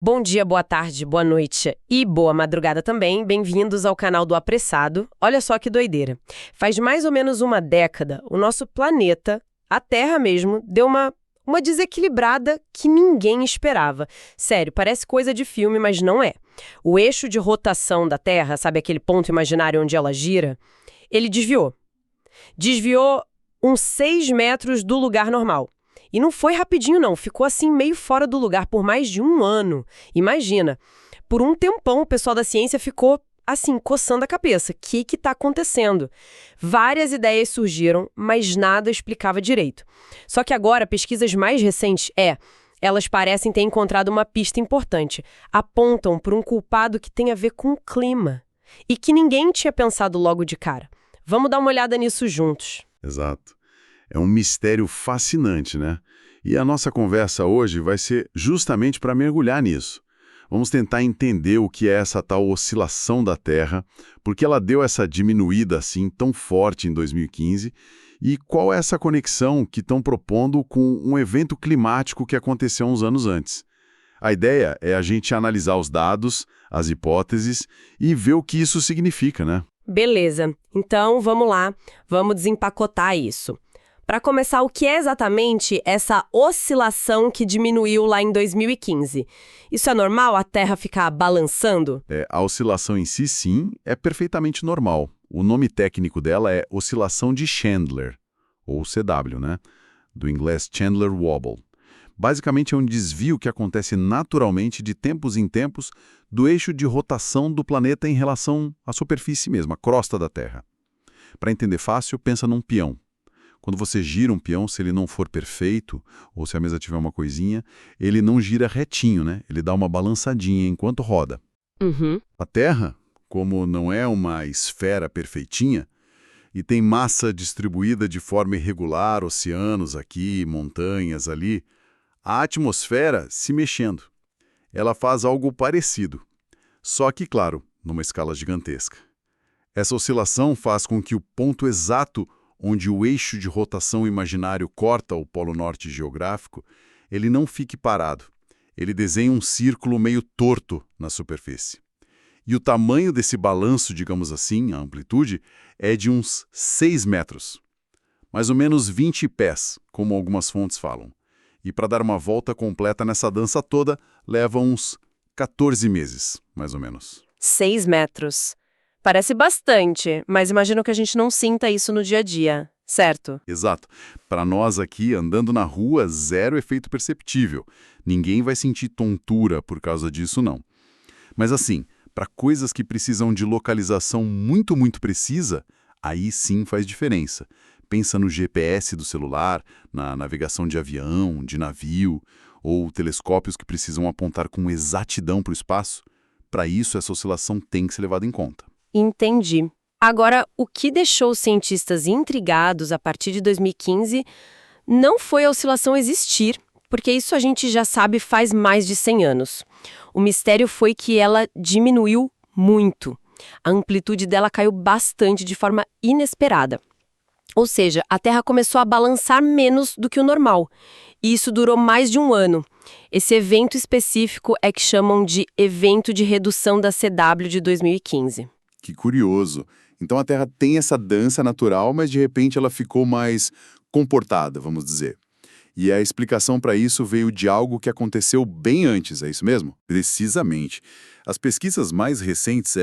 Bom dia, boa tarde, boa noite e boa madrugada também. Bem-vindos ao canal do Apressado. Olha só que doideira. Faz mais ou menos uma década, o nosso planeta, a Terra mesmo, deu uma desequilibrada que ninguém esperava. Sério, parece coisa de filme, mas não é. O eixo de rotação da Terra, sabe aquele ponto imaginário onde ela gira? Ele desviou. Desviou uns 6 metros do lugar normal. E não foi rapidinho, não. Ficou assim meio fora do lugar por mais de um ano. Imagina. Por um tempão, o pessoal da ciência ficou, assim, coçando a cabeça. O que está acontecendo? Várias ideias surgiram, mas nada explicava direito. Só que agora, pesquisas mais recentes, elas parecem ter encontrado uma pista importante. Apontam para um culpado que tem a ver com o clima. E que ninguém tinha pensado logo de cara. Vamos dar uma olhada nisso juntos. Exato. É um mistério fascinante, né? E a nossa conversa hoje vai ser justamente para mergulhar nisso. Vamos tentar entender o que é essa tal oscilação da Terra, por que ela deu essa diminuída assim tão forte em 2015 e qual é essa conexão que estão propondo com um evento climático que aconteceu uns anos antes. A ideia é a gente analisar os dados, as hipóteses e ver o que isso significa, né? Beleza. Então, vamos lá. Vamos desempacotar isso. Para começar, o que é exatamente essa oscilação que diminuiu lá em 2015? Isso é normal, a Terra ficar balançando? A oscilação em si, sim, é perfeitamente normal. O nome técnico dela é oscilação de Chandler, ou CW, né? Do inglês Chandler Wobble. Basicamente é um desvio que acontece naturalmente de tempos em tempos do eixo de rotação do planeta em relação à superfície mesmo, a crosta da Terra. Para entender fácil, pensa num peão. Quando você gira um peão, se ele não for perfeito, ou se a mesa tiver uma coisinha, ele não gira retinho, né? Ele dá uma balançadinha enquanto roda. Uhum. A Terra, como não é uma esfera perfeitinha, e tem massa distribuída de forma irregular, oceanos aqui, montanhas ali, a atmosfera se mexendo. Ela faz algo parecido, só que, claro, numa escala gigantesca. Essa oscilação faz com que o ponto exato onde o eixo de rotação imaginário corta o polo norte geográfico, ele não fique parado. Ele desenha um círculo meio torto na superfície. E o tamanho desse balanço, digamos assim, a amplitude, é de uns 6 metros. Mais ou menos 20 pés, como algumas fontes falam. E para dar uma volta completa nessa dança toda, leva uns 14 meses, mais ou menos. 6 metros. Parece bastante, mas imagino que a gente não sinta isso no dia a dia, certo? Exato. Para nós aqui, andando na rua, zero efeito perceptível. Ninguém vai sentir tontura por causa disso, não. Mas assim, para coisas que precisam de localização muito, muito precisa, aí sim faz diferença. Pensa no GPS do celular, na navegação de avião, de navio, ou telescópios que precisam apontar com exatidão para o espaço. Para isso, essa oscilação tem que ser levada em conta. Entendi. Agora, o que deixou os cientistas intrigados a partir de 2015 não foi a oscilação existir, porque isso a gente já sabe faz mais de 100 anos. O mistério foi que ela diminuiu muito. A amplitude dela caiu bastante de forma inesperada. Ou seja, a Terra começou a balançar menos do que o normal. E isso durou mais de um ano. Esse evento específico é que chamam de Evento de Redução da CW de 2015. Que curioso. Então a Terra tem essa dança natural, mas de repente ela ficou mais comportada, vamos dizer. E a explicação para isso veio de algo que aconteceu bem antes, é isso mesmo? Precisamente. As pesquisas mais recentes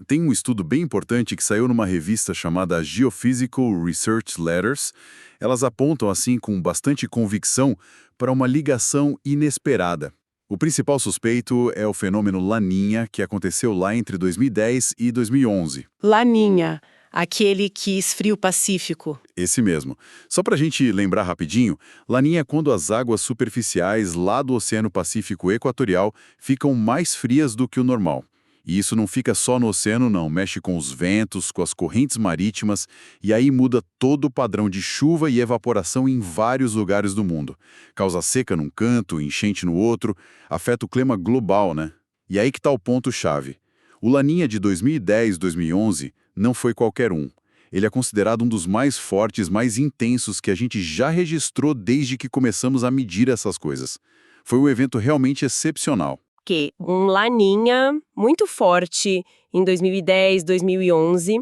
tem um estudo bem importante que saiu numa revista chamada Geophysical Research Letters. Elas apontam assim com bastante convicção para uma ligação inesperada. O principal suspeito é o fenômeno Laninha, que aconteceu lá entre 2010 e 2011. Laninha, aquele que esfria o Pacífico. Esse mesmo. Só para a gente lembrar rapidinho, Laninha é quando as águas superficiais lá do Oceano Pacífico Equatorial ficam mais frias do que o normal. E isso não fica só no oceano, não. Mexe com os ventos, com as correntes marítimas, e aí muda todo o padrão de chuva e evaporação em vários lugares do mundo. Causa seca num canto, enchente no outro, afeta o clima global, né? E aí que está o ponto-chave. O Laninha de 2010-2011 não foi qualquer um. Ele é considerado um dos mais fortes, mais intensos que a gente já registrou desde que começamos a medir essas coisas. Foi um evento realmente excepcional. quê? Um laninha muito forte em 2010, 2011,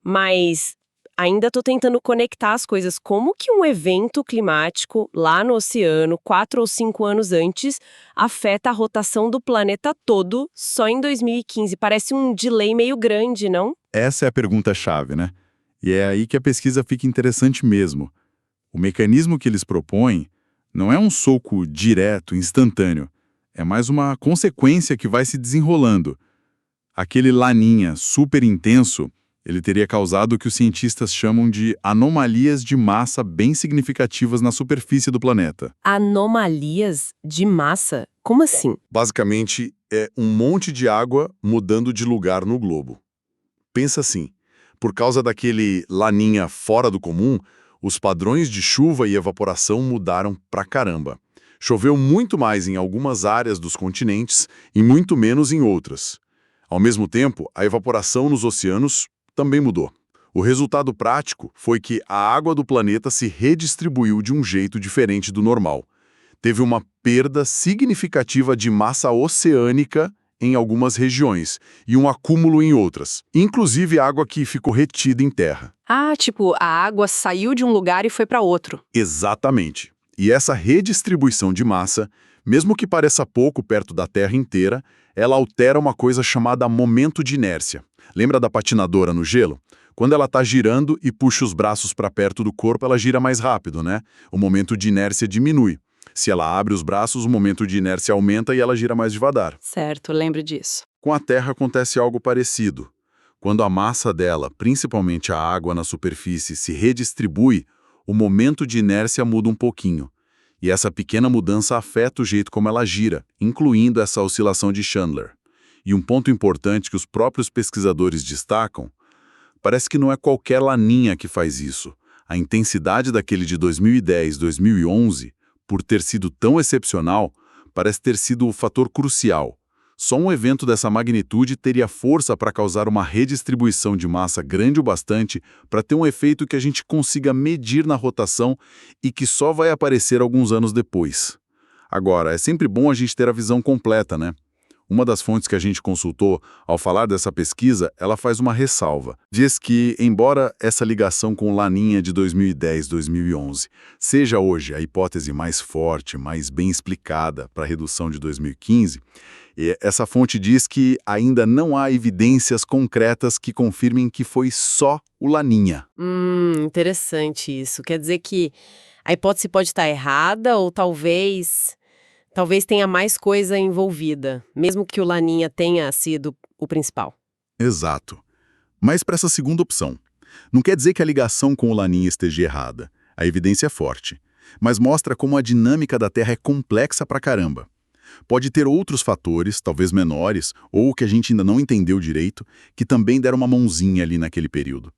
mas ainda estou tentando conectar as coisas. Como que um evento climático lá no oceano, 4 ou 5 anos antes, afeta a rotação do planeta todo só em 2015? Parece um delay meio grande, não? Essa é a pergunta-chave, né? E é aí que a pesquisa fica interessante mesmo. O mecanismo que eles propõem não é um soco direto, instantâneo. É mais uma consequência que vai se desenrolando. Aquele laninha super intenso, ele teria causado o que os cientistas chamam de anomalias de massa bem significativas na superfície do planeta. Anomalias de massa? Como assim? Basicamente, é um monte de água mudando de lugar no globo. Pensa assim, por causa daquele laninha fora do comum, os padrões de chuva e evaporação mudaram pra caramba. Choveu muito mais em algumas áreas dos continentes e muito menos em outras. Ao mesmo tempo, a evaporação nos oceanos também mudou. O resultado prático foi que a água do planeta se redistribuiu de um jeito diferente do normal. Teve uma perda significativa de massa oceânica em algumas regiões e um acúmulo em outras, inclusive água que ficou retida em terra. Ah, tipo, a água saiu de um lugar e foi para outro. Exatamente. E essa redistribuição de massa, mesmo que pareça pouco perto da Terra inteira, ela altera uma coisa chamada momento de inércia. Lembra da patinadora no gelo? Quando ela está girando e puxa os braços para perto do corpo, ela gira mais rápido, né? O momento de inércia diminui. Se ela abre os braços, o momento de inércia aumenta e ela gira mais devagar. Certo, lembro disso. Com a Terra acontece algo parecido. Quando a massa dela, principalmente a água na superfície, se redistribui, o momento de inércia muda um pouquinho. E essa pequena mudança afeta o jeito como ela gira, incluindo essa oscilação de Chandler. E um ponto importante que os próprios pesquisadores destacam, parece que não é qualquer laninha que faz isso. A intensidade daquele de 2010, 2011, por ter sido tão excepcional, parece ter sido o fator crucial. Só um evento dessa magnitude teria força para causar uma redistribuição de massa grande o bastante para ter um efeito que a gente consiga medir na rotação e que só vai aparecer alguns anos depois. Agora, é sempre bom a gente ter a visão completa, né? Uma das fontes que a gente consultou, ao falar dessa pesquisa, ela faz uma ressalva. Diz que, embora essa ligação com o Laninha de 2010-2011 seja hoje a hipótese mais forte, mais bem explicada para a redução de 2015, essa fonte diz que ainda não há evidências concretas que confirmem que foi só o Laninha. Interessante isso. Quer dizer que a hipótese pode estar errada ou talvez tenha mais coisa envolvida, mesmo que o Laninha tenha sido o principal. Exato. Mas para essa segunda opção, não quer dizer que a ligação com o Laninha esteja errada. A evidência é forte, mas mostra como a dinâmica da Terra é complexa pra caramba. Pode ter outros fatores, talvez menores, ou que a gente ainda não entendeu direito, que também deram uma mãozinha ali naquele período.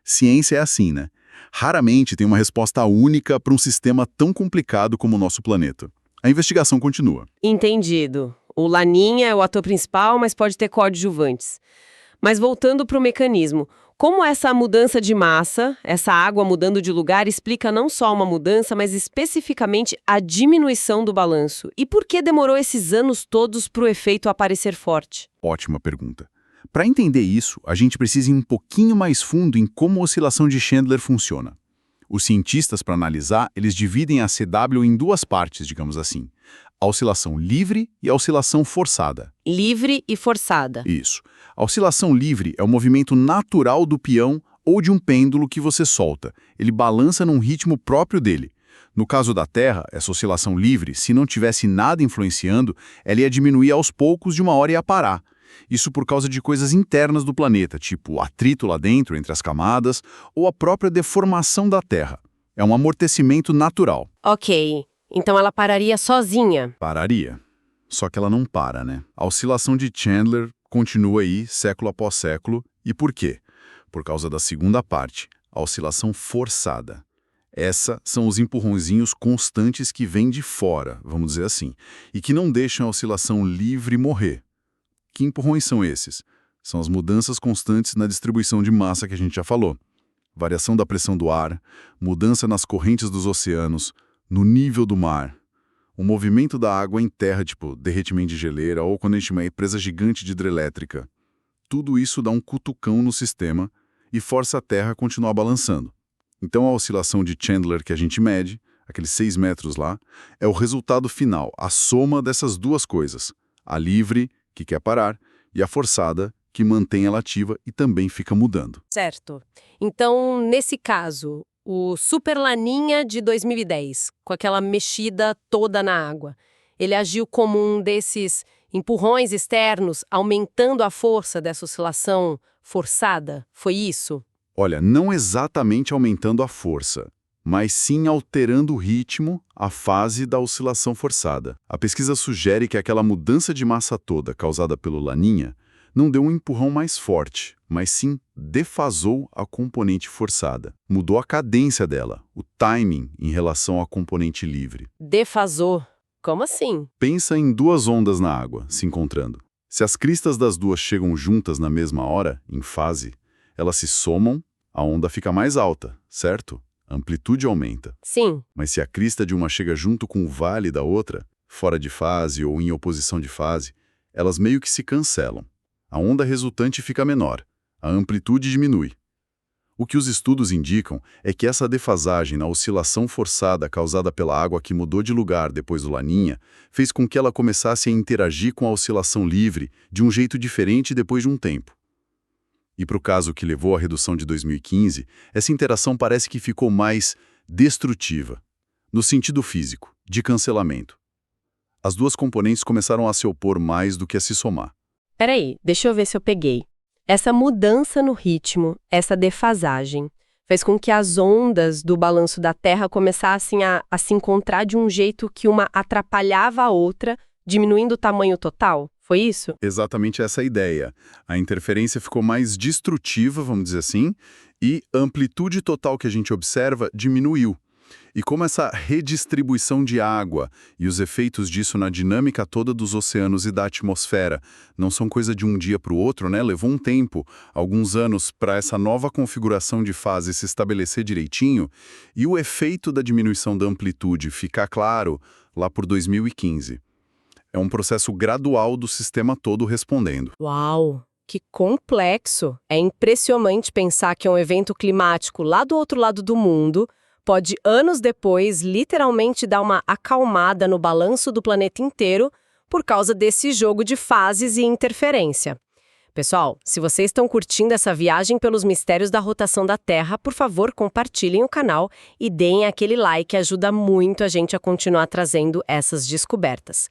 Ciência é assim, né? Raramente tem uma resposta única para um sistema tão complicado como o nosso planeta. A investigação continua. Entendido. O Laninha é o ator principal, mas pode ter coadjuvantes. Mas voltando para o mecanismo, como essa mudança de massa, essa água mudando de lugar, explica não só uma mudança, mas especificamente a diminuição do balanço? E por que demorou esses anos todos para o efeito aparecer forte? Ótima pergunta. Para entender isso, a gente precisa ir um pouquinho mais fundo em como a oscilação de Chandler funciona. Os cientistas, para analisar, eles dividem a CW em duas partes, digamos assim. A oscilação livre e a oscilação forçada. Livre e forçada. Isso. A oscilação livre é o movimento natural do peão ou de um pêndulo que você solta. Ele balança num ritmo próprio dele. No caso da Terra, essa oscilação livre, se não tivesse nada influenciando, ela ia diminuir aos poucos de uma hora e ia parar. Isso por causa de coisas internas do planeta, tipo atrito lá dentro, entre as camadas, ou a própria deformação da Terra. É um amortecimento natural. Ok, então ela pararia sozinha. Pararia. Só que ela não para, né? A oscilação de Chandler continua aí, século após século. E por quê? Por causa da segunda parte, a oscilação forçada. Essas são os empurrãozinhos constantes que vêm de fora, vamos dizer assim, e que não deixam a oscilação livre morrer. Que empurrões são esses? São as mudanças constantes na distribuição de massa que a gente já falou. Variação da pressão do ar, mudança nas correntes dos oceanos, no nível do mar. O movimento da água em terra, tipo derretimento de geleira ou quando a gente tem uma presa gigante de hidrelétrica. Tudo isso dá um cutucão no sistema e força a Terra a continuar balançando. Então a oscilação de Chandler que a gente mede, aqueles 6 metros lá, é o resultado final, a soma dessas duas coisas. A livre, que quer parar, e a forçada, que mantém ela ativa e também fica mudando. Certo. Então, nesse caso, o Super Laninha de 2010, com aquela mexida toda na água, ele agiu como um desses empurrões externos, aumentando a força dessa oscilação forçada? Foi isso? Olha, não exatamente aumentando a força, mas sim alterando o ritmo, a fase da oscilação forçada. A pesquisa sugere que aquela mudança de massa toda causada pelo Laninha não deu um empurrão mais forte, mas sim defasou a componente forçada. Mudou a cadência dela, o timing em relação à componente livre. Defasou. Como assim? Pensa em duas ondas na água, se encontrando. Se as cristas das duas chegam juntas na mesma hora, em fase, elas se somam, a onda fica mais alta, certo? A amplitude aumenta. Sim. Mas se a crista de uma chega junto com o vale da outra, fora de fase ou em oposição de fase, elas meio que se cancelam. A onda resultante fica menor, a amplitude diminui. O que os estudos indicam é que essa defasagem na oscilação forçada causada pela água que mudou de lugar depois do Laninha fez com que ela começasse a interagir com a oscilação livre de um jeito diferente depois de um tempo. E para o caso que levou à redução de 2015, essa interação parece que ficou mais destrutiva, no sentido físico, de cancelamento. As duas componentes começaram a se opor mais do que a se somar. Peraí, deixa eu ver se eu peguei. Essa mudança no ritmo, essa defasagem, fez com que as ondas do balanço da Terra começassem a se encontrar de um jeito que uma atrapalhava a outra, diminuindo o tamanho total? Foi isso? Exatamente essa a ideia. A interferência ficou mais destrutiva, vamos dizer assim, e a amplitude total que a gente observa diminuiu. E como essa redistribuição de água e os efeitos disso na dinâmica toda dos oceanos e da atmosfera não são coisa de um dia para o outro, né? Levou um tempo, alguns anos, para essa nova configuração de fase se estabelecer direitinho e o efeito da diminuição da amplitude ficar claro lá por 2015. É um processo gradual do sistema todo respondendo. Uau! Que complexo! É impressionante pensar que um evento climático lá do outro lado do mundo pode, anos depois, literalmente dar uma acalmada no balanço do planeta inteiro por causa desse jogo de fases e interferência. Pessoal, se vocês estão curtindo essa viagem pelos mistérios da rotação da Terra, por favor, compartilhem o canal e deem aquele like, ajuda muito a gente a continuar trazendo essas descobertas.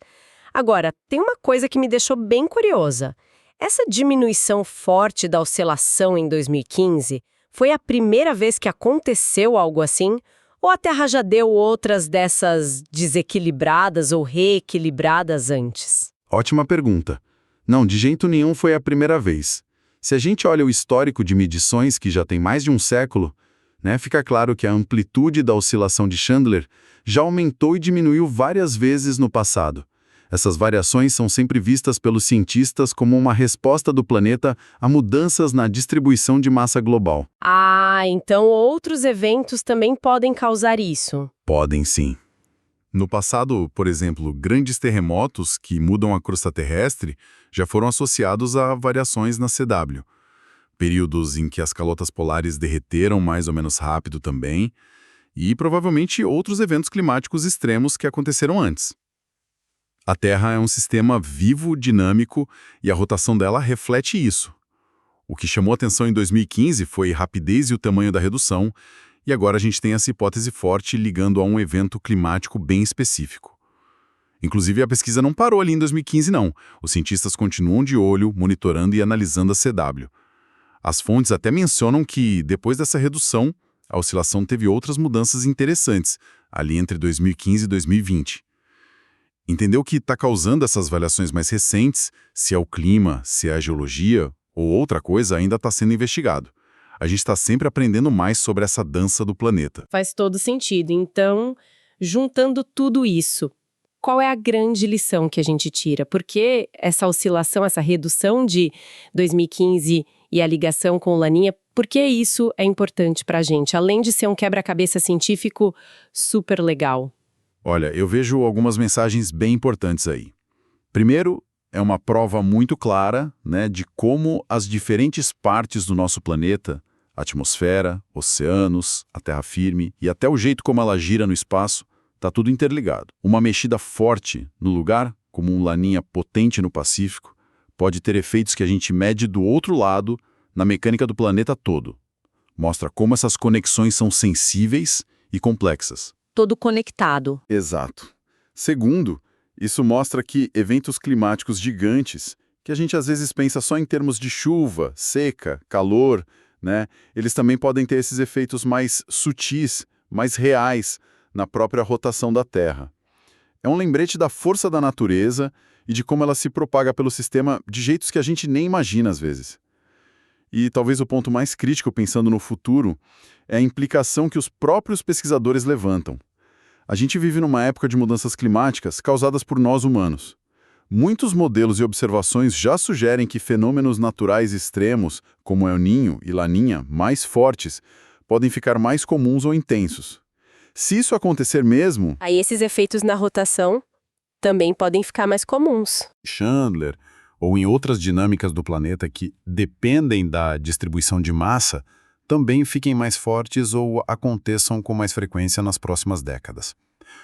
Agora, tem uma coisa que me deixou bem curiosa. Essa diminuição forte da oscilação em 2015 foi a primeira vez que aconteceu algo assim? Ou a Terra já deu outras dessas desequilibradas ou reequilibradas antes? Ótima pergunta. Não, de jeito nenhum foi a primeira vez. Se a gente olha o histórico de medições que já tem mais de um século, né, fica claro que a amplitude da oscilação de Chandler já aumentou e diminuiu várias vezes no passado. Essas variações são sempre vistas pelos cientistas como uma resposta do planeta a mudanças na distribuição de massa global. Ah, então outros eventos também podem causar isso. Podem sim. No passado, por exemplo, grandes terremotos que mudam a crosta terrestre já foram associados a variações na CW. Períodos em que as calotas polares derreteram mais ou menos rápido também, e provavelmente outros eventos climáticos extremos que aconteceram antes. A Terra é um sistema vivo, dinâmico, e a rotação dela reflete isso. O que chamou atenção em 2015 foi a rapidez e o tamanho da redução, e agora a gente tem essa hipótese forte ligando a um evento climático bem específico. Inclusive, a pesquisa não parou ali em 2015, não. Os cientistas continuam de olho, monitorando e analisando a CW. As fontes até mencionam que, depois dessa redução, a oscilação teve outras mudanças interessantes, ali entre 2015 e 2020. Entender o que está causando essas variações mais recentes, se é o clima, se é a geologia ou outra coisa, ainda está sendo investigado. A gente está sempre aprendendo mais sobre essa dança do planeta. Faz todo sentido. Então, juntando tudo isso, qual é a grande lição que a gente tira? Porque essa oscilação, essa redução de 2015 e a ligação com o Laninha, por que isso é importante para a gente, além de ser um quebra-cabeça científico super legal? Olha, eu vejo algumas mensagens bem importantes aí. Primeiro, é uma prova muito clara, né, de como as diferentes partes do nosso planeta, a atmosfera, oceanos, a terra firme e até o jeito como ela gira no espaço, está tudo interligado. Uma mexida forte no lugar, como um laninha potente no Pacífico, pode ter efeitos que a gente mede do outro lado na mecânica do planeta todo. Mostra como essas conexões são sensíveis e complexas. Todo conectado. Exato. Segundo, isso mostra que eventos climáticos gigantes, que a gente às vezes pensa só em termos de chuva, seca, calor, né? Eles também podem ter esses efeitos mais sutis, mais reais, na própria rotação da Terra. É um lembrete da força da natureza e de como ela se propaga pelo sistema de jeitos que a gente nem imagina às vezes. E talvez o ponto mais crítico pensando no futuro é a implicação que os próprios pesquisadores levantam. A gente vive numa época de mudanças climáticas causadas por nós humanos. Muitos modelos e observações já sugerem que fenômenos naturais extremos, como El Niño e Laninha, mais fortes, podem ficar mais comuns ou intensos. Se isso acontecer mesmo... Aí esses efeitos na rotação também podem ficar mais comuns. Chandler, ou em outras dinâmicas do planeta que dependem da distribuição de massa, também fiquem mais fortes ou aconteçam com mais frequência nas próximas décadas.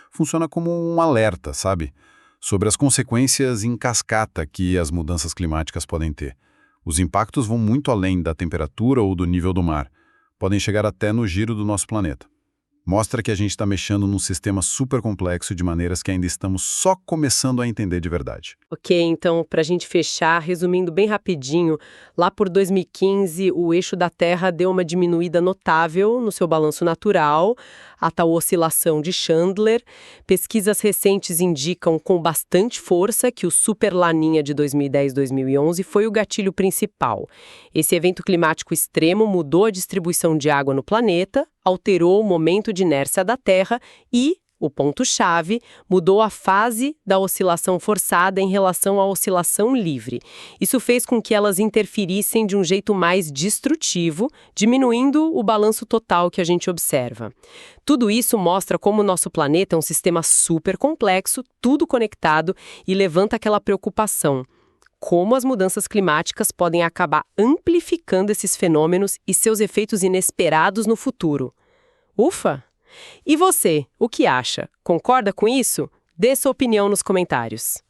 Funciona como um alerta, sabe? Sobre as consequências em cascata que as mudanças climáticas podem ter. Os impactos vão muito além da temperatura ou do nível do mar. Podem chegar até no giro do nosso planeta. Mostra que a gente está mexendo num sistema super complexo de maneiras que ainda estamos só começando a entender de verdade. Ok, então, para a gente fechar, resumindo bem rapidinho, lá por 2015, o eixo da Terra deu uma diminuída notável no seu balanço natural, a tal oscilação de Chandler. Pesquisas recentes indicam com bastante força que o Super Laninha de 2010-2011 foi o gatilho principal. Esse evento climático extremo mudou a distribuição de água no planeta, alterou o momento de inércia da Terra e, o ponto-chave, mudou a fase da oscilação forçada em relação à oscilação livre. Isso fez com que elas interferissem de um jeito mais destrutivo, diminuindo o balanço total que a gente observa. Tudo isso mostra como o nosso planeta é um sistema super complexo, tudo conectado, e levanta aquela preocupação. Como as mudanças climáticas podem acabar amplificando esses fenômenos e seus efeitos inesperados no futuro. Ufa! E você, o que acha? Concorda com isso? Dê sua opinião nos comentários.